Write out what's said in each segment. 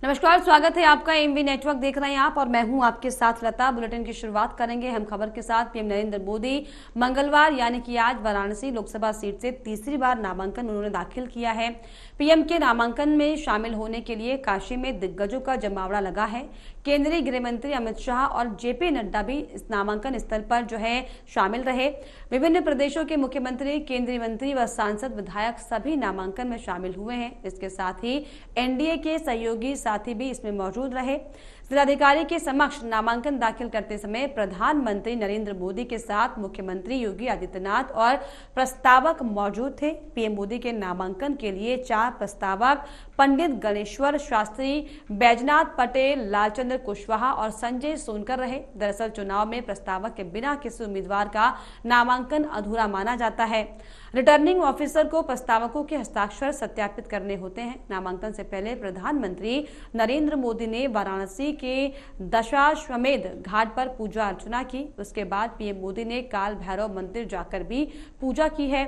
नमस्कार, स्वागत है आपका। एमवी नेटवर्क देख रहे हैं आप और मैं हूं आपके साथ लता। बुलेटिन की शुरुआत करेंगे हम खबर के साथ। पीएम नरेंद्र मोदी मंगलवार यानी कि आज वाराणसी लोकसभा सीट से तीसरी बार नामांकन उन्होंने दाखिल किया है। पीएम के नामांकन में शामिल होने के लिए काशी में दिग्गजों का जमावड़ा लगा है। केंद्रीय गृह मंत्री अमित शाह और जेपी नड्डा भी इस नामांकन स्थल पर शामिल रहे। विभिन्न प्रदेशों के मुख्यमंत्री, केंद्रीय मंत्री व सांसद, विधायक सभी नामांकन में शामिल हुए हैं। इसके साथ ही एनडीए के सहयोगी साथी भी इसमें मौजूद रहे। जिलाधिकारी के समक्ष नामांकन दाखिल करते समय प्रधानमंत्री नरेंद्र मोदी के साथ मुख्यमंत्री योगी आदित्यनाथ और प्रस्तावक मौजूद थे। पीएम मोदी के नामांकन के लिए 4 प्रस्तावक पंडित गणेश्वर शास्त्री, बैजनाथ पटेल, लालचंद्र कुशवाहा और संजय सोनकर रहे। दरअसल चुनाव में प्रस्तावक के बिना किसी उम्मीदवार का नामांकन अधूरा माना जाता है। रिटर्निंग ऑफिसर को प्रस्तावकों के हस्ताक्षर सत्यापित करने होते हैं। नामांकन से पहले प्रधानमंत्री नरेंद्र मोदी ने वाराणसी के दशाश्वमेध घाट पर पूजा अर्चना की। उसके बाद पीएम मोदी ने काल भैरव मंदिर जाकर भी पूजा की है।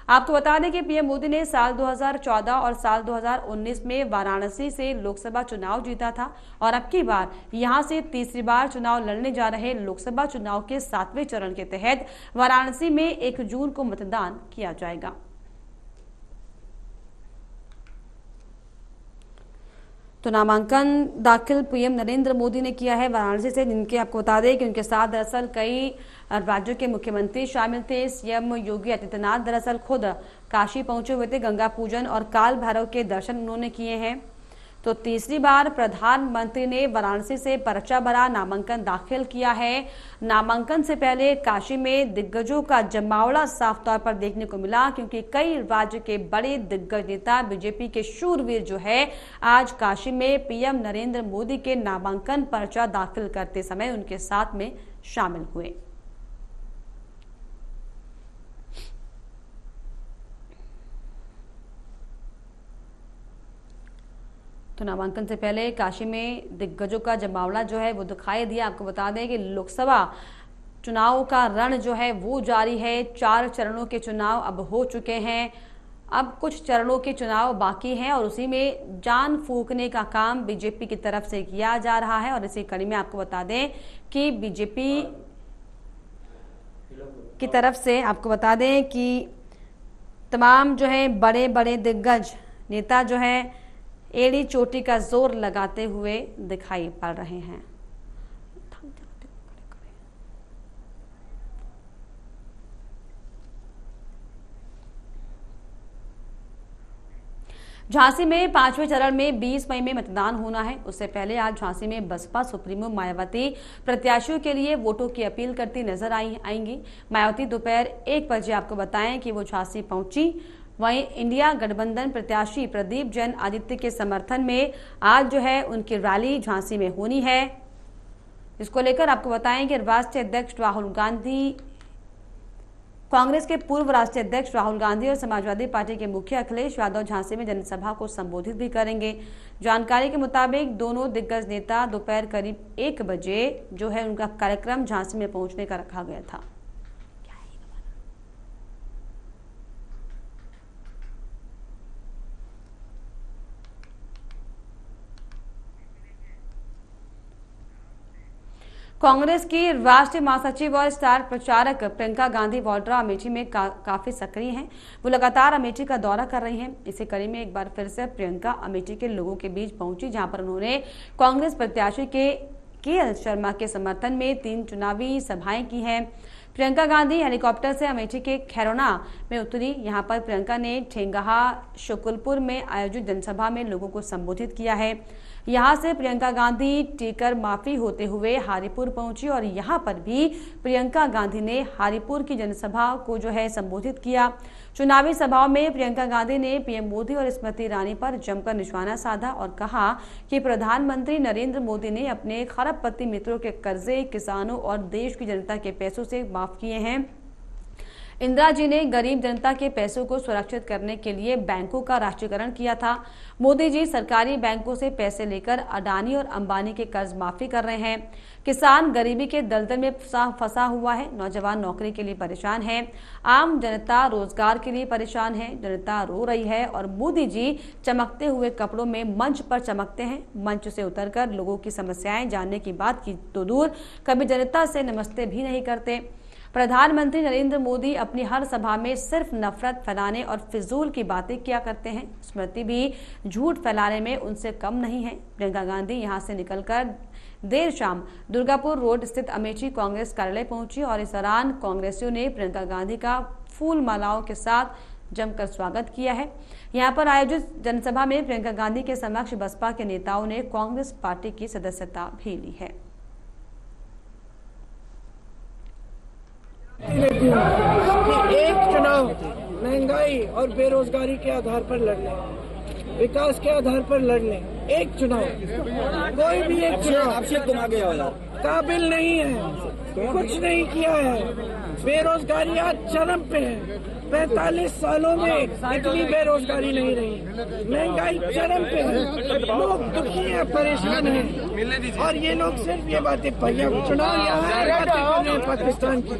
आपको बता दें कि पीएम मोदी ने साल 2014 और साल 2019 में वाराणसी से लोकसभा चुनाव जीता था और अब की बार यहां से तीसरी बार चुनाव लड़ने जा रहे लोकसभा चुनाव के 7वें चरण के तहत वाराणसी में 1 जून को मतदान किया जाएगा। तो नामांकन दाखिल पीएम नरेंद्र मोदी ने किया है वाराणसी से, जिनके आपको बता दें कि उनके साथ दरअसल कई राज्यों के मुख्यमंत्री शामिल थे। सीएम योगी आदित्यनाथ दरअसल खुद काशी पहुंचे हुए थे। गंगा पूजन और काल भैरव के दर्शन उन्होंने किए हैं। तो तीसरी बार प्रधानमंत्री ने वाराणसी से पर्चा भरा नामांकन दाखिल किया है। नामांकन से पहले काशी में दिग्गजों का जमावड़ा साफ तौर पर देखने को मिला, क्योंकि कई राज्य के बड़े दिग्गज नेता, बीजेपी के शूरवीर आज काशी में पीएम नरेंद्र मोदी के नामांकन पर्चा दाखिल करते समय उनके साथ में शामिल हुए। तो नामांकन से पहले काशी में दिग्गजों का जमावड़ा वो दिखाई दिया। आपको बता दें कि लोकसभा चुनाव का रण वो जारी है। 4 चरणों के चुनाव अब हो चुके हैं। अब कुछ चरणों के चुनाव बाकी हैं और उसी में जान फूंकने का काम बीजेपी की तरफ से किया जा रहा है। और इसी कड़ी में आपको बता दें कि बीजेपी की तरफ से आपको बता दें कि तमाम बड़े बड़े दिग्गज नेता एड़ी चोटी का जोर लगाते हुए दिखाई पड़ रहे हैं। झांसी में 5वें चरण में 20 मई में मतदान होना है। उससे पहले आज झांसी में बसपा सुप्रीमो मायावती प्रत्याशियों के लिए वोटों की अपील करती नजर आएंगी। मायावती दोपहर 1 बजे आपको बताएं कि वो झांसी पहुंची। वहीं इंडिया गठबंधन प्रत्याशी प्रदीप जैन आदित्य के समर्थन में आज उनकी रैली झांसी में होनी है। इसको लेकर आपको बताएं कि राष्ट्रीय अध्यक्ष राहुल गांधी, कांग्रेस के पूर्व राष्ट्रीय अध्यक्ष राहुल गांधी और समाजवादी पार्टी के मुखिया अखिलेश यादव झांसी में जनसभा को संबोधित भी करेंगे। जानकारी के मुताबिक दोनों दिग्गज नेता दोपहर करीब 1 बजे उनका कार्यक्रम झांसी में पहुंचने का रखा गया था। कांग्रेस की राष्ट्रीय महासचिव और स्टार प्रचारक प्रियंका गांधी वाड्रा अमेठी में काफी सक्रिय हैं। वो लगातार अमेठी का दौरा कर रही हैं। इसी कड़ी में एक बार फिर से प्रियंका अमेठी के लोगों के बीच पहुंची, जहां पर उन्होंने कांग्रेस प्रत्याशी के शर्मा के समर्थन में 3 चुनावी सभाएं की हैं। प्रियंका गांधी हेलीकॉप्टर से अमेठी के खैरोना में उतरी। यहां पर प्रियंका ने ठेंगहा शुकुलपुर में आयोजित जनसभा में लोगों को संबोधित किया है। यहां से प्रियंका गांधी टीकर माफी होते हुए हारीपुर पहुंची और यहां पर भी प्रियंका गांधी ने हारीपुर की जनसभा को संबोधित किया। चुनावी सभाओं में प्रियंका गांधी ने पीएम मोदी और स्मृति ईरानी पर जमकर निशाना साधा और कहा कि प्रधानमंत्री नरेंद्र मोदी ने अपने खरबपति मित्रों के कर्जे किसानों और देश की जनता के पैसों से माफ किए हैं। इंदिरा जी ने गरीब जनता के पैसों को सुरक्षित करने के लिए बैंकों का राष्ट्रीयकरण किया था। मोदी जी सरकारी बैंकों से पैसे लेकर अडानी और अंबानी के कर्ज माफी कर रहे हैं। किसान गरीबी के दलदल में फंसा हुआ है। नौजवान नौकरी के लिए परेशान है। आम जनता रोजगार के लिए परेशान है। जनता रो रही है और मोदी जी चमकते हुए कपड़ों में मंच पर चमकते हैं। मंच से उतरकर लोगों की समस्याएं जानने की बात की तो दूर, कभी जनता से नमस्ते भी नहीं करते। प्रधानमंत्री नरेंद्र मोदी अपनी हर सभा में सिर्फ नफरत फैलाने और फिजूल की बातें किया करते हैं। स्मृति भी झूठ फैलाने में उनसे कम नहीं है। प्रियंका गांधी यहां से निकलकर देर शाम दुर्गापुर रोड स्थित अमेठी कांग्रेस कार्यालय पहुंची और इस दौरान कांग्रेसियों ने प्रियंका गांधी का फूल मालाओं के साथ जमकर स्वागत किया है। यहां पर आयोजित जनसभा में प्रियंका गांधी के समक्ष बसपा के नेताओं ने कांग्रेस पार्टी की सदस्यता भी ली है। एक चुनाव महंगाई और बेरोजगारी के आधार पर लड़ने, विकास के आधार पर लड़ने, एक चुनाव, कोई भी एक चुनाव काबिल नहीं है, कुछ नहीं किया है। बेरोजगारी आज चरम पे है। 45 सालों में इतनी बेरोजगारी नहीं रही। महंगाई चरम पे है। लोग दुखी हैं, परेशान हैं और ये लोग सिर्फ ये बातें चुनाव यहाँ पाकिस्तान की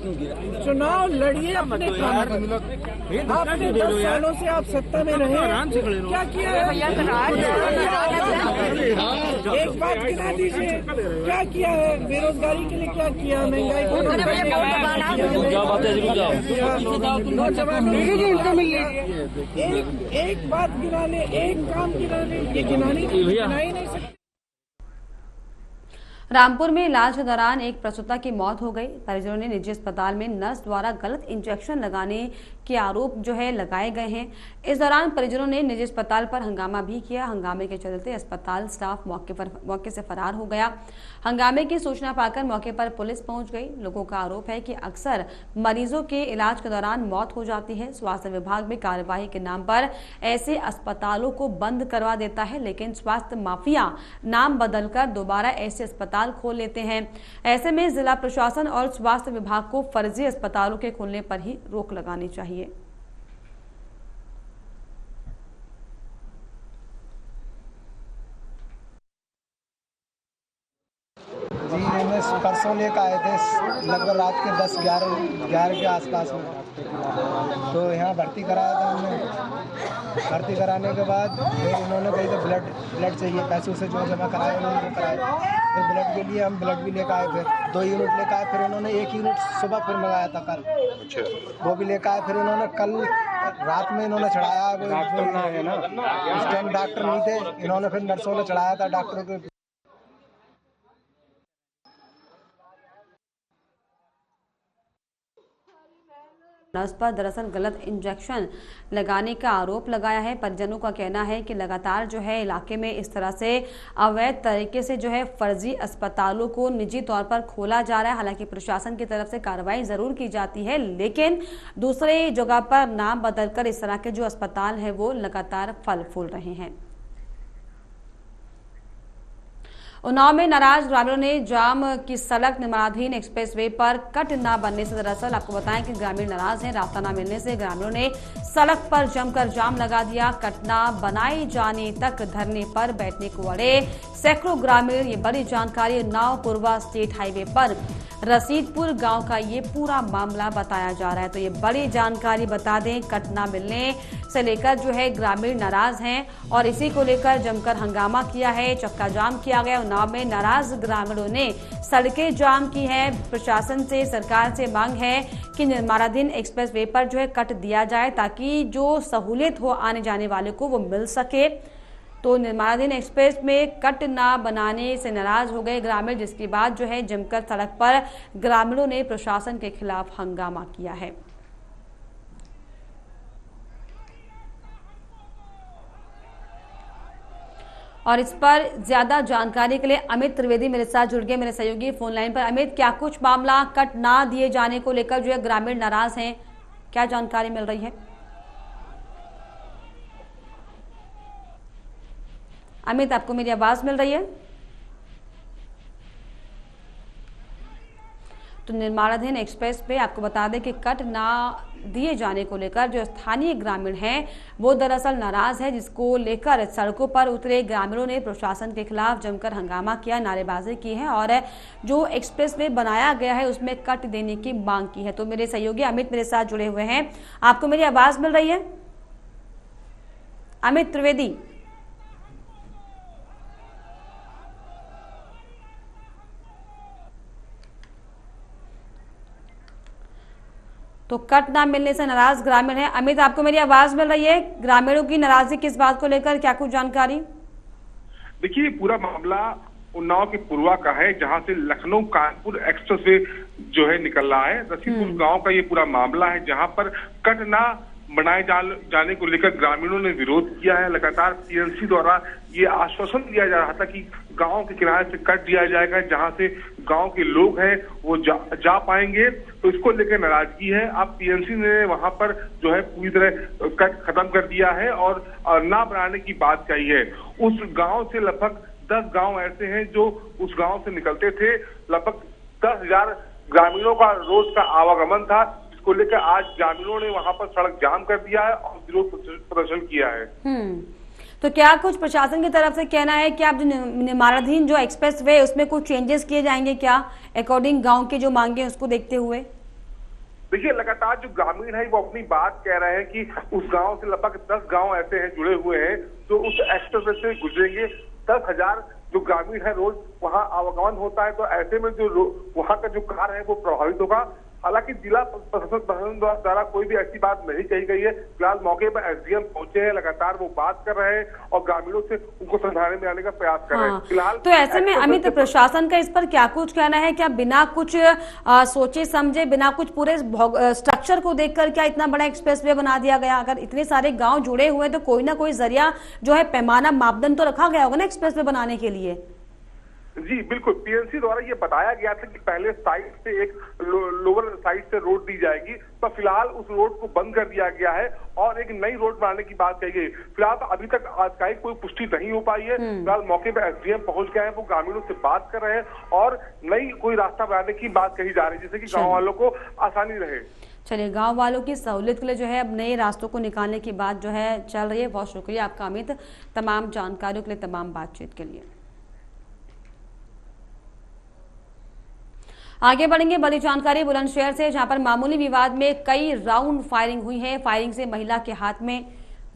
चुनाव लड़िए अपने काम। आपने 10 सालों से आप सत्ता में रहे, क्या किया है? एक बात गिना दीजिए, क्या किया है? बेरोजगारी के लिए क्या किया? महंगाई को एक बात गिनाने, एक काम गिनाने, ये गिनानी नहीं सकते। रामपुर में इलाज के दौरान एक प्रसूता की मौत हो गई। परिजनों ने निजी अस्पताल में नर्स द्वारा गलत इंजेक्शन लगाने के आरोप लगाए गए हैं। इस दौरान परिजनों ने निजी अस्पताल पर हंगामा भी किया। हंगामे के चलते अस्पताल स्टाफ मौके से फरार हो गया। हंगामे की सूचना पाकर मौके पर पुलिस पहुंच गई। लोगों का आरोप है कि अक्सर मरीजों के इलाज के दौरान मौत हो जाती है। स्वास्थ्य विभाग में कार्यवाही के नाम पर ऐसे अस्पतालों को बंद करवा देता है, लेकिन स्वास्थ्य माफिया नाम बदलकर दोबारा ऐसे अस्पताल खोल लेते हैं। ऐसे में जिला प्रशासन और स्वास्थ्य विभाग को फर्जी अस्पतालों के खोलने पर ही रोक लगानी चाहिए। जी, हमें परसों लेकर आए थे लगभग रात के 10-11 के आसपास में। तो यहाँ भर्ती कराया था हमने। भर्ती कराने के बाद फिर उन्होंने कही तो ब्लड चाहिए, पैसों से जो जमा कराए उन्होंने कराया। फिर ब्लड के लिए हम ब्लड भी लेकर आए, फिर 2 यूनिट लेकर आए। फिर उन्होंने 1 यूनिट सुबह फिर मंगाया था कल, वो भी लेकर आए। फिर उन्होंने कल रात में इन्होंने चढ़ाया, उस टाइम डॉक्टर नहीं थे, इन्होंने फिर नर्सों ने चढ़ाया था डॉक्टरों के। नर्स पर दरअसल गलत इंजेक्शन लगाने का आरोप लगाया है। परिजनों का कहना है कि लगातार इलाके में इस तरह से अवैध तरीके से फर्जी अस्पतालों को निजी तौर पर खोला जा रहा है। हालांकि प्रशासन की तरफ से कार्रवाई जरूर की जाती है, लेकिन दूसरे जगह पर नाम बदलकर इस तरह के जो अस्पताल है वो लगातार फल फूल रहे हैं। उन्नाव में नाराज ग्रामीणों ने जाम की सड़क निर्माणाधीन एक्सप्रेसवे पर कट न बनने से, दरअसल आपको बताएं कि ग्रामीण नाराज हैं। रास्ता न मिलने से ग्रामीणों ने सड़क पर जमकर जाम लगा दिया। कट न बनाए जाने तक धरने पर बैठने को अड़े सैकड़ों ग्रामीण। ये बड़ी जानकारी उन्नाव पूर्वा स्टेट हाईवे पर रसीदपुर गांव का ये पूरा मामला बताया जा रहा है। तो ये बड़ी जानकारी बता दें, कट न मिलने से लेकर ग्रामीण नाराज हैं और इसी को लेकर जमकर हंगामा किया है, चक्का जाम किया गया। उन्नाव में नाराज ग्रामीणों ने सड़कें जाम की है। प्रशासन से, सरकार से मांग है कि निर्माणाधीन एक्सप्रेसवे पर कट दिया जाए ताकि जो सहूलियत हो आने जाने वाले को वो मिल सके। तो निर्माणाधीन एक्सप्रेस में कट ना बनाने से नाराज हो गए ग्रामीण, जिसके बाद जमकर सड़क पर ग्रामीणों ने प्रशासन के खिलाफ हंगामा किया है। और इस पर ज्यादा जानकारी के लिए अमित त्रिवेदी मेरे साथ जुड़ गए, मेरे सहयोगी फोन लाइन पर। अमित, क्या कुछ मामला कट ना दिए जाने को लेकर ग्रामीण नाराज हैं, क्या जानकारी मिल रही है? अमित, आपको मेरी आवाज मिल रही है? तो निर्माणाधीन एक्सप्रेस पे आपको बता दें कि कट ना दिए जाने को लेकर जो स्थानीय ग्रामीण हैं वो दरअसल नाराज है, जिसको लेकर सड़कों पर उतरे ग्रामीणों ने प्रशासन के खिलाफ जमकर हंगामा किया, नारेबाजी की है और जो एक्सप्रेसवे बनाया गया है उसमें कट देने की मांग की है। तो मेरे सहयोगी अमित मेरे साथ जुड़े हुए हैं, आपको मेरी आवाज मिल रही है? अमित त्रिवेदी, तो कट ना मिलने से नाराज ग्रामीण है। अमित, आपको मेरी आवाज मिल रही है? ग्रामीणों की नाराजगी किस बात को लेकर, क्या कुछ जानकारी? देखिए, पूरा मामला उन्नाव के पूर्वा का है, जहां से लखनऊ कानपुर एक्सप्रेसवे जो है निकल रहा है। रसीदपुर गांव का ये पूरा मामला है, जहां पर कट ना बनाए जाने को लेकर ग्रामीणों ने विरोध किया है। लगातार पीएनसी द्वारा ये आश्वासन दिया जा रहा था कि गांव के किनारे से कट दिया जाएगा, जहां से गांव के लोग हैं वो जा पाएंगे। तो इसको लेकर नाराजगी है। अब पीएनसी ने वहां पर जो है पूरी तरह कट खत्म कर दिया है और ना बनाने की बात कही है। उस गांव से लगभग 10 गांव ऐसे हैं जो उस गांव से निकलते थे। लगभग 10,000 ग्रामीणों का रोज का आवागमन था, को लेकर आज ग्रामीणों ने वहां पर सड़क जाम कर दिया है और विरोध प्रदर्शन किया है। तो क्या कुछ प्रशासन की तरफ से कहना है कि आप जो निर्माणाधीन जो एक्सप्रेस वे उसमें कुछ चेंजेस किए जाएंगे क्या, अकॉर्डिंग गांव के जो मांगे उसको देखते हुए? देखिए, लगातार जो ग्रामीण है वो अपनी बात कह रहे हैं कि उस गांव से लगभग 10 गांव ऐसे हैं जुड़े हुए हैं जो उस एक्सप्रेस वे से गुजरेंगे। 10,000 जो ग्रामीण है रोज वहां आवागमन होता है, तो ऐसे में जो वहां का जो कार्य है वो प्रभावित होगा। हालांकि जिला प्रशासन द्वारा कोई भी ऐसी बात नहीं कही गई है। फिलहाल मौके पर एसडीएम पहुंचे हैं, लगातार वो बात कर रहे हैं और ग्रामीणों से उनको समझाने में आने का प्रयास कर रहे हैं। फिलहाल तो ऐसे में अमित, प्रशासन का इस पर क्या कुछ कहना है? क्या बिना कुछ सोचे समझे, बिना कुछ पूरे स्ट्रक्चर को देखकर क्या इतना बड़ा एक्सप्रेसवे बना दिया गया? अगर इतने सारे गाँव जुड़े हुए तो कोई ना कोई जरिया जो है पैमाना मापदंड तो रखा गया होगा ना एक्सप्रेसवे बनाने के लिए? जी बिल्कुल, पीएनसी द्वारा ये बताया गया था कि पहले साइड से एक लोअर साइड से रोड दी जाएगी, तो फिलहाल उस रोड को बंद कर दिया गया है और एक नई रोड बनाने की बात कही गई। फिलहाल अभी तक आधिकारिक कोई पुष्टि नहीं हो पाई है। फिलहाल मौके पर एसडीएम पहुंच गए हैं, वो ग्रामीणों से बात कर रहे हैं और नई कोई रास्ता बनाने की बात कही जा रही है, जिससे कि गाँव वालों को आसानी रहे। चलिए, गांव वालों की सहूलियत के लिए जो है अब नए रास्तों को निकालने की बात जो है चल रही है। बहुत शुक्रिया आपका अमित, तमाम जानकारियों के लिए, तमाम बातचीत के लिए। आगे बढ़ेंगे, बड़ी जानकारी बुलंदशहर से, जहां पर मामूली विवाद में कई राउंड फायरिंग हुई है। फायरिंग से महिला के हाथ में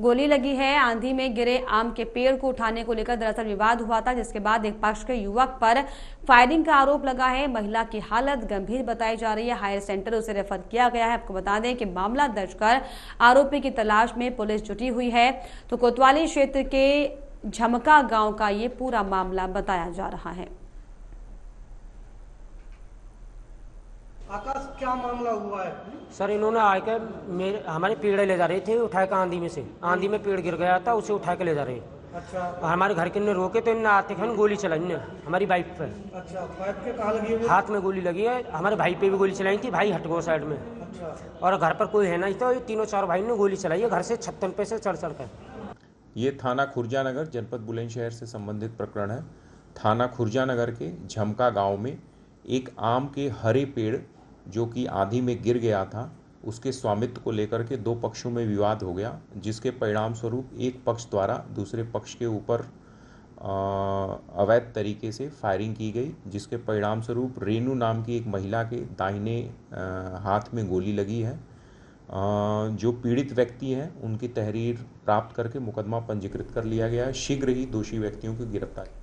गोली लगी है। आंधी में गिरे आम के पेड़ को उठाने को लेकर दरअसल विवाद हुआ था, जिसके बाद एक पक्ष के युवक पर फायरिंग का आरोप लगा है। महिला की हालत गंभीर बताई जा रही है, हायर सेंटर उसे रेफर किया गया है। आपको बता दें कि मामला दर्ज कर आरोपी की तलाश में पुलिस जुटी हुई है। तो कोतवाली क्षेत्र के झमका गाँव का ये पूरा मामला बताया जा रहा है। आकाश, क्या मामला हुआ है? सर, इन्होंने आकर हमारे पेड़ ले जा रहे थे, उठा कर आंधी में से, आंधी में पेड़ गिर गया था, उसे उठा के ले जा रहे। अच्छा। और हमारे घर के ने रोके तो इन्हें आते थे गोली चलाई इन्हें हमारी बाइक पे। अच्छा, बाइक पे कहाँ लगी है? हाथ में गोली लगी है। हमारे भाई पे भी गोली चलाई थी, भाई हट गो साइड में। अच्छा। और घर पर कोई है नहीं, तो ये 3-4 भाई ने गोली चलाई है घर से, छप्पन पे से चढ़ कर। ये थाना खुर्जानगर जनपद बुलंदशहर से संबंधित प्रकरण है। थाना खुर्जानगर के झमका गाँव में एक आम के हरे पेड़ जो कि आंधी में गिर गया था, उसके स्वामित्व को लेकर के 2 पक्षों में विवाद हो गया, जिसके परिणाम स्वरूप एक पक्ष द्वारा दूसरे पक्ष के ऊपर अवैध तरीके से फायरिंग की गई, जिसके परिणाम स्वरूप रेनू नाम की एक महिला के दाहिने हाथ में गोली लगी है। जो पीड़ित व्यक्ति हैं उनकी तहरीर प्राप्त करके मुकदमा पंजीकृत कर लिया गया है। शीघ्र ही दोषी व्यक्तियों की गिरफ्तारी।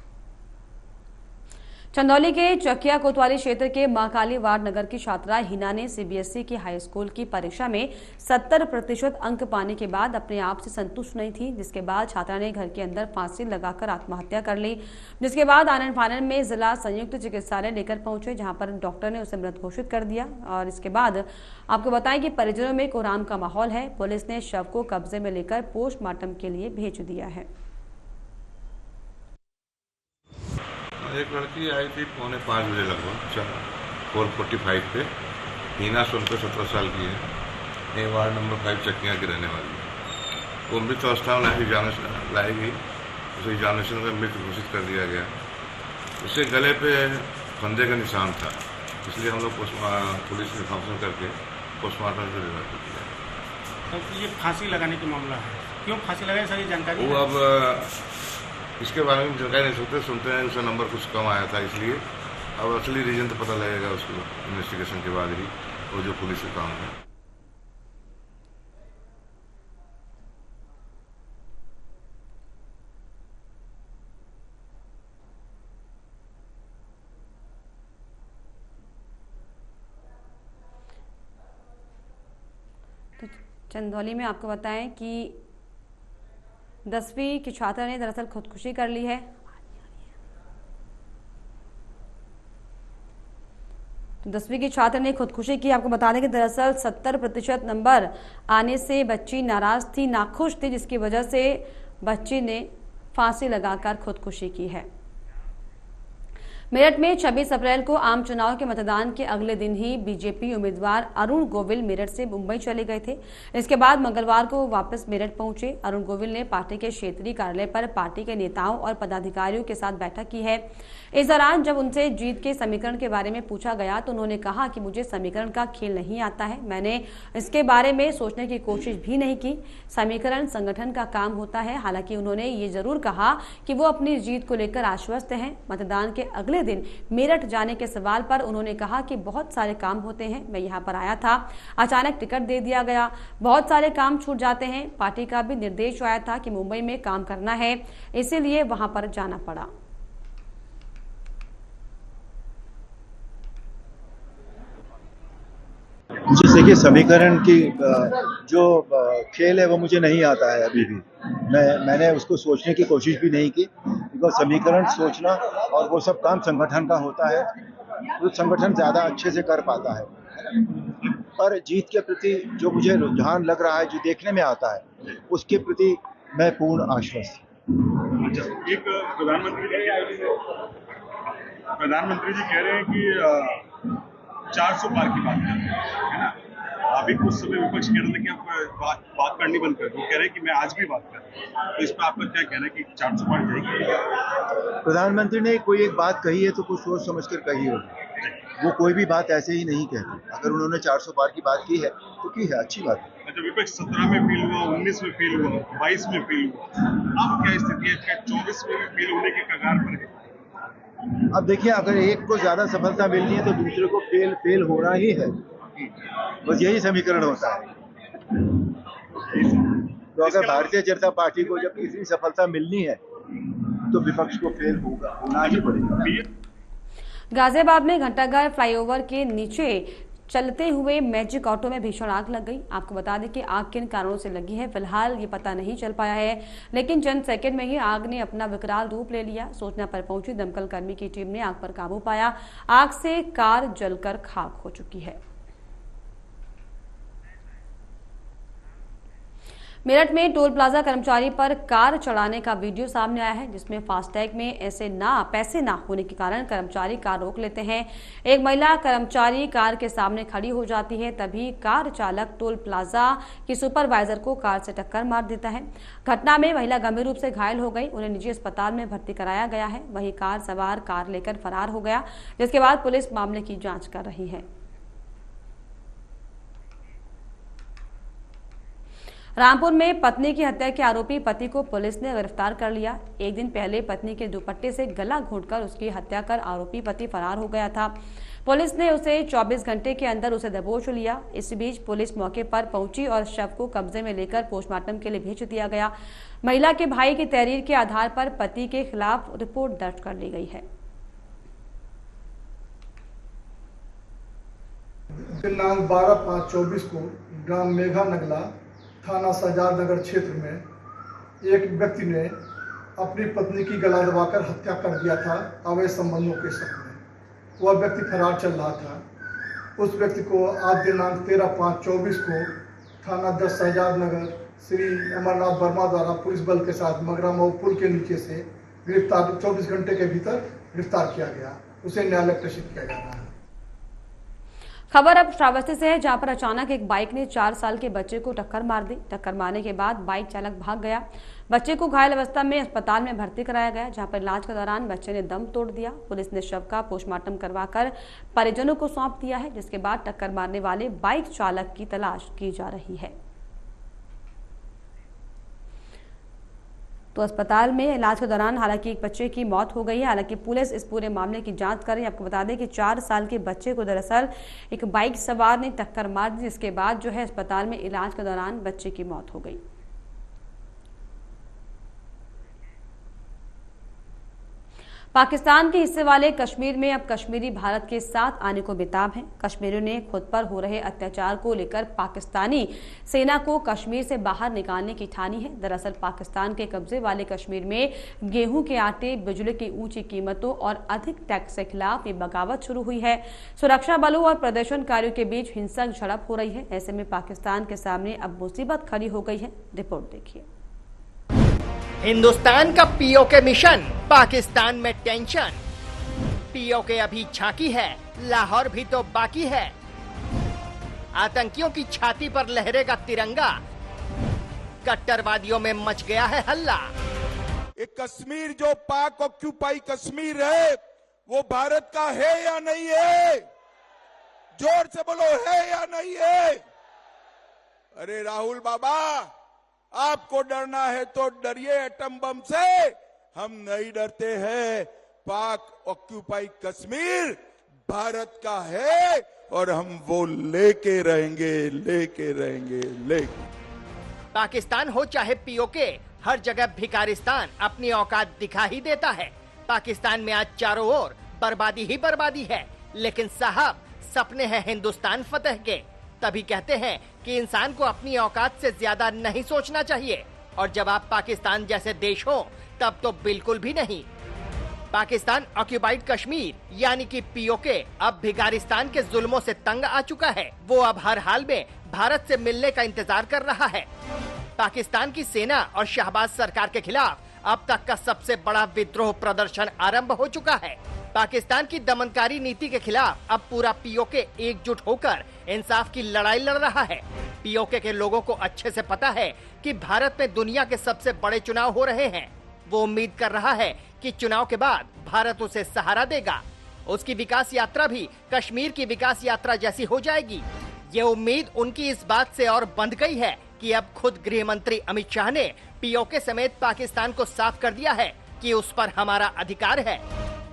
चंदौली के चकिया कोतवाली क्षेत्र के महाकाली वार्ड नगर की छात्रा हिना ने सीबीएसई की हाई स्कूल की परीक्षा में 70% अंक पाने के बाद अपने आप से संतुष्ट नहीं थी, जिसके बाद छात्रा ने घर के अंदर फांसी लगाकर आत्महत्या कर ली। जिसके बाद आनन फानन में जिला संयुक्त चिकित्सालय लेकर पहुंचे, जहां पर डॉक्टर ने उसे मृत घोषित कर दिया। और इसके बाद आपको बताएं कि परिजनों में कोहराम का माहौल है। पुलिस ने शव को कब्जे में लेकर पोस्टमार्टम के लिए भेज दिया है। एक लड़की आई थी 4:45 बजे लगभग 4:45 पे। हिना सोनकर 17 साल की है, ये वार्ड नंबर 5 चकिया की रहने वाली है। वो मृत अवस्था में लाई गई, उसे एग्जामिनेशन में मृत घोषित कर दिया गया। उसके गले पे फंदे का निशान था, इसलिए हम लोग पुलिस में इंफॉर्मेशन करके पोस्टमार्टम से रिफर कर दिया। तो ये फांसी लगाने का मामला है, क्यों फांसी लगाए सारी जानकारी वो है? अब इसके बारे में जानकारी नहीं सुनते हैं, उसका नंबर कुछ कम आया था इसलिए। अब असली रीजन तो पता लगेगा उसको इन्वेस्टिगेशन के बाद ही, वो जो पुलिस का काम है। तो चंदौली में आपको बताएं कि 10वीं की छात्रा ने दरअसल खुदकुशी कर ली है। तो 10वीं की छात्र ने खुदकुशी की। आपको बता दें कि दरअसल 70% नंबर आने से बच्ची नाराज थी, नाखुश थी, जिसकी वजह से बच्ची ने फांसी लगाकर खुदकुशी की है। मेरठ में 26 अप्रैल को आम चुनाव के मतदान के अगले दिन ही बीजेपी उम्मीदवार अरुण गोविल मेरठ से मुंबई चले गए थे। इसके बाद मंगलवार को वापस मेरठ पहुंचे। अरुण गोविल ने पार्टी के क्षेत्रीय कार्यालय पर पार्टी के नेताओं और पदाधिकारियों के साथ बैठक की है। इस दौरान जब उनसे जीत के समीकरण के बारे में पूछा गया तो उन्होंने कहा कि मुझे समीकरण का खेल नहीं आता है, मैंने इसके बारे में सोचने की कोशिश भी नहीं की। समीकरण संगठन का काम होता है। हालांकि उन्होंने ये जरूर कहा कि वो अपनी जीत को लेकर आश्वस्त हैं। मतदान के अगले दिन मेरठ जाने के सवाल पर उन्होंने कहा कि बहुत सारे काम होते हैं, मैं यहाँ पर आया था, अचानक टिकट दे दिया गया, बहुत सारे काम छूट जाते हैं। पार्टी का भी निर्देश आया था कि मुंबई में काम करना है, इसीलिए वहां पर जाना पड़ा। मुझे देखिए समीकरण की जो खेल है वो मुझे नहीं आता है अभी भी। मैंने उसको सोचने की कोशिश भी नहीं की, क्योंकि समीकरण सोचना और वो सब काम संगठन का होता है, तो संगठन ज़्यादा अच्छे से कर पाता है। पर जीत के प्रति जो मुझे रुझान लग रहा है, जो देखने में आता है, उसके प्रति मैं पूर्ण आश्वस्त हूँ। एक प्रधानमंत्री जी कह रहे हैं कि 400 पार की बात कर रहे हैं, है ना? अभी कुछ समय विपक्ष कह रहे थे कि आप बात करनी बंद कर दो, कह रहे हैं कि मैं आज भी बात कर रहा हूँ, तो इस पर आपका क्या कहना है कि 400 पार जाएगी? प्रधानमंत्री ने कोई एक बात कही है तो कुछ सोच समझ कर कही होगी, वो कोई भी बात ऐसे ही नहीं कहते। अगर उन्होंने 400 पार की बात की है तो की है, अच्छी बात है। अच्छा, विपक्ष 17 में फील हुआ, 19 में फील हुआ, 22 में फील हुआ, अब क्या स्थिति है? क्या 24 में भी फील होने के कगार पर है? अब देखिए, अगर एक को ज्यादा सफलता मिलनी है तो दूसरे को फेल होना ही है, बस यही समीकरण होता है। तो अगर भारतीय जनता पार्टी को जब इतनी सफलता मिलनी है तो विपक्ष को फेल होना ही पड़ेगा। गाजियाबाद में घंटाघर फ्लाईओवर के नीचे चलते हुए मैजिक ऑटो में भीषण आग लग गई। आपको बता दें कि आग किन कारणों से लगी है फिलहाल ये पता नहीं चल पाया है, लेकिन चंद सेकंड में ही आग ने अपना विकराल रूप ले लिया। सूचना पर पहुंची दमकल कर्मी की टीम ने आग पर काबू पाया। आग से कार जलकर खाक हो चुकी है। मेरठ में टोल प्लाजा कर्मचारी पर कार चढ़ाने का वीडियो सामने आया है, जिसमें फास्टैग में पैसे ना होने के कारण कर्मचारी कार रोक लेते हैं। एक महिला कर्मचारी कार के सामने खड़ी हो जाती है, तभी कार चालक टोल प्लाजा की सुपरवाइजर को कार से टक्कर मार देता है। घटना में महिला गंभीर रूप से घायल हो गई, उन्हें निजी अस्पताल में भर्ती कराया गया है। वहीं कार सवार कार लेकर फरार हो गया, जिसके बाद पुलिस मामले की जाँच कर रही है। रामपुर में पत्नी की हत्या के आरोपी पति को पुलिस ने गिरफ्तार कर लिया। एक दिन पहले पत्नी के दुपट्टे से गला घोंटकर उसकी हत्या कर आरोपी पति फरार हो गया था। पुलिस ने उसे 24 घंटे के अंदर उसे दबोच लिया। इस बीच पुलिस मौके पर पहुंची और शव को कब्जे में लेकर पोस्टमार्टम के लिए भेज दिया गया। महिला के भाई की तहरीर के आधार पर पति के खिलाफ रिपोर्ट दर्ज कर ली गई है। दिनांक 12/5/24 को ग्राम मेघा नगला थाना सजाद नगर क्षेत्र में एक व्यक्ति ने अपनी पत्नी की गला दबाकर हत्या कर दिया था अवैध संबंधों के शक में। वह व्यक्ति फरार चल रहा था। उस व्यक्ति को आज दिनांक 13/5/24 को थाना 10 सजाद नगर श्री अमरनाथ वर्मा द्वारा पुलिस बल के साथ मगरा मऊ पुल के नीचे से गिरफ्तार 24 घंटे के भीतर गिरफ्तार किया गया। उसे न्यायालय प्रेषित किया जा रहा है। खबर अब श्रावस्ती से है, जहां पर अचानक एक बाइक ने 4 साल के बच्चे को टक्कर मार दी। टक्कर मारने के बाद बाइक चालक भाग गया। बच्चे को घायल अवस्था में अस्पताल में भर्ती कराया गया, जहां पर इलाज के दौरान बच्चे ने दम तोड़ दिया। पुलिस ने शव का पोस्टमार्टम करवाकर परिजनों को सौंप दिया है, जिसके बाद टक्कर मारने वाले बाइक चालक की तलाश की जा रही है। तो अस्पताल में इलाज के दौरान हालांकि एक बच्चे की मौत हो गई है। हालांकि पुलिस इस पूरे मामले की जांच कर रही है। आपको बता दें कि 4 साल के बच्चे को दरअसल एक बाइक सवार ने टक्कर मार दी, जिसके बाद जो है अस्पताल में इलाज के दौरान बच्चे की मौत हो गई। पाकिस्तान के हिस्से वाले कश्मीर में अब कश्मीरी भारत के साथ आने को बेताब हैं। कश्मीरियों ने खुद पर हो रहे अत्याचार को लेकर पाकिस्तानी सेना को कश्मीर से बाहर निकालने की ठानी है। दरअसल पाकिस्तान के कब्जे वाले कश्मीर में गेहूं के आटे, बिजली की ऊंची कीमतों और अधिक टैक्स के खिलाफ ये बगावत शुरू हुई है। सुरक्षा बलों और प्रदर्शनकारियों के बीच हिंसक झड़प हो रही है। ऐसे में पाकिस्तान के सामने अब मुसीबत खड़ी हो गई है। रिपोर्ट देखिए। हिंदुस्तान का पीओके मिशन, पाकिस्तान में टेंशन। पीओके अभी झांकी है, लाहौर भी तो बाकी है। आतंकियों की छाती पर लहरेगा तिरंगा, कट्टरवादियों में मच गया है हल्ला। एक कश्मीर जो पाक ऑक्यूपाई कश्मीर है, वो भारत का है या नहीं है? जोर से बोलो, है या नहीं है? अरे राहुल बाबा, आपको डरना है तो डरिए एटम बम से, हम नहीं डरते हैं। पाक ऑक्यूपाई कश्मीर भारत का है और हम वो लेके रहेंगे, लेके रहेंगे, लेके। पाकिस्तान हो चाहे पीओके, हर जगह भिखारिस्तान अपनी औकात दिखा ही देता है। पाकिस्तान में आज चारों ओर बर्बादी ही बर्बादी है। लेकिन साहब, सपने हैं हिंदुस्तान फतेह के। तभी कहते हैं कि इंसान को अपनी औकात से ज्यादा नहीं सोचना चाहिए। और जब आप पाकिस्तान जैसे देश हो, तब तो बिल्कुल भी नहीं। पाकिस्तान ऑक्यूपाइड कश्मीर यानी कि पीओके अब भिखारिस्तान के जुल्मों से तंग आ चुका है। वो अब हर हाल में भारत से मिलने का इंतजार कर रहा है। पाकिस्तान की सेना और शहबाज सरकार के खिलाफ अब तक का सबसे बड़ा विद्रोह प्रदर्शन आरंभ हो चुका है। पाकिस्तान की दमनकारी नीति के खिलाफ अब पूरा पीओके एकजुट होकर इंसाफ की लड़ाई लड़ रहा है। पीओके के लोगों को अच्छे से पता है कि भारत में दुनिया के सबसे बड़े चुनाव हो रहे हैं। वो उम्मीद कर रहा है कि चुनाव के बाद भारत उसे सहारा देगा। उसकी विकास यात्रा भी कश्मीर की विकास यात्रा जैसी हो जाएगी। ये उम्मीद उनकी इस बात से और बंध गई है कि अब खुद गृह मंत्री अमित शाह ने पीओके समेत पाकिस्तान को साफ कर दिया है कि उस पर हमारा अधिकार है।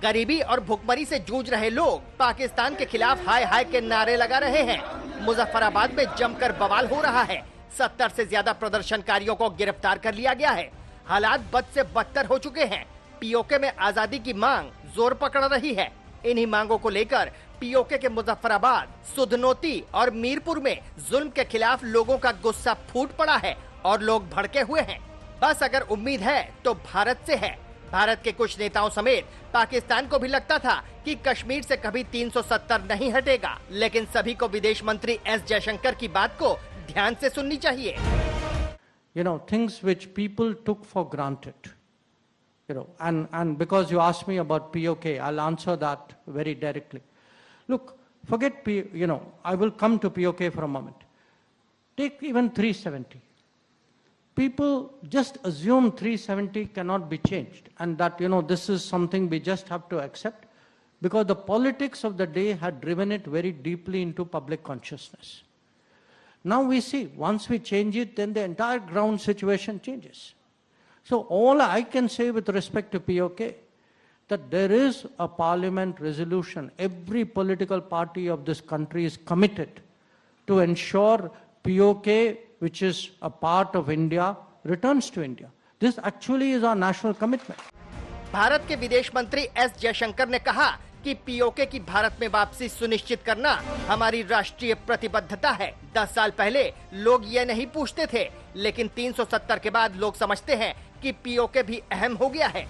गरीबी और भुखमरी से जूझ रहे लोग पाकिस्तान के खिलाफ हाय हाय के नारे लगा रहे हैं। मुजफ्फराबाद में जमकर बवाल हो रहा है। 70 से ज्यादा प्रदर्शनकारियों को गिरफ्तार कर लिया गया है। हालात बद से बदतर हो चुके हैं। पीओके में आजादी की मांग जोर पकड़ रही है। इन्हीं मांगों को लेकर पीओके के मुजफ्फराबाद, सुधनोती और मीरपुर में जुल्म के खिलाफ लोगों का गुस्सा फूट पड़ा है और लोग भड़के हुए हैं। बस अगर उम्मीद है तो भारत से है। भारत के कुछ नेताओं समेत पाकिस्तान को भी लगता था कि कश्मीर से कभी 370 नहीं हटेगा। लेकिन सभी को विदेश मंत्री एस जयशंकर की बात को ध्यान से सुननी चाहिए। You know, things which people took for granted, you know, and because you asked me about POK, I'll answer that very directly. Look, forget I will come to POK for a moment. Take even 370. People just assume 370 cannot be changed, and that, this is something we just have to accept because the politics of the day had driven it very deeply into public consciousness. Now we see, once we change it, then the entire ground situation changes. So all I can say with respect to POK, that there is a parliament resolution. Every political party of this country is committed to ensure POK, which is a part of India, returns to India. This actually is our national commitment. Bharat के विदेश मंत्री S Jaishankar ने कहा कि PoK की भारत में वापसी सुनिश्चित करना हमारी राष्ट्रीय प्रतिबद्धता है। 10 साल पहले लोग ये नहीं पूछते थे, लेकिन 370 के बाद लोग समझते हैं कि पीओके भी अहम हो गया है।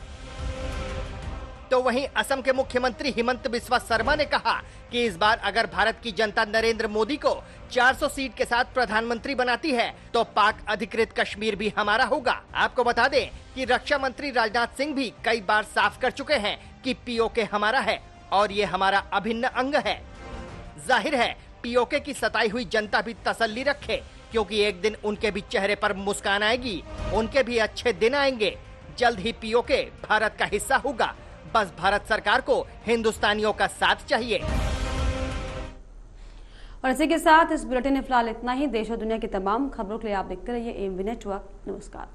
तो वहीं असम के मुख्यमंत्री हिमंत बिस्वा शर्मा ने कहा कि इस बार अगर भारत की जनता नरेंद्र मोदी को 400 सीट के साथ प्रधानमंत्री बनाती है तो पाक अधिकृत कश्मीर भी हमारा होगा। आपको बता दें कि रक्षा मंत्री राजनाथ सिंह भी कई बार साफ कर चुके हैं कि पीओके हमारा है और ये हमारा अभिन्न अंग है। जाहिर है पीओके की सताई हुई जनता भी तसल्ली रखे, क्योंकि एक दिन उनके भी चेहरे पर मुस्कान आएगी, उनके भी अच्छे दिन आएंगे। जल्द ही पीओके भारत का हिस्सा होगा। बस भारत सरकार को हिंदुस्तानियों का साथ चाहिए। और इसी के साथ इस बुलेटिन में फिलहाल इतना ही। देश और दुनिया की तमाम खबरों के लिए आप देखते रहिए एएमवी नेटवर्क। नमस्कार।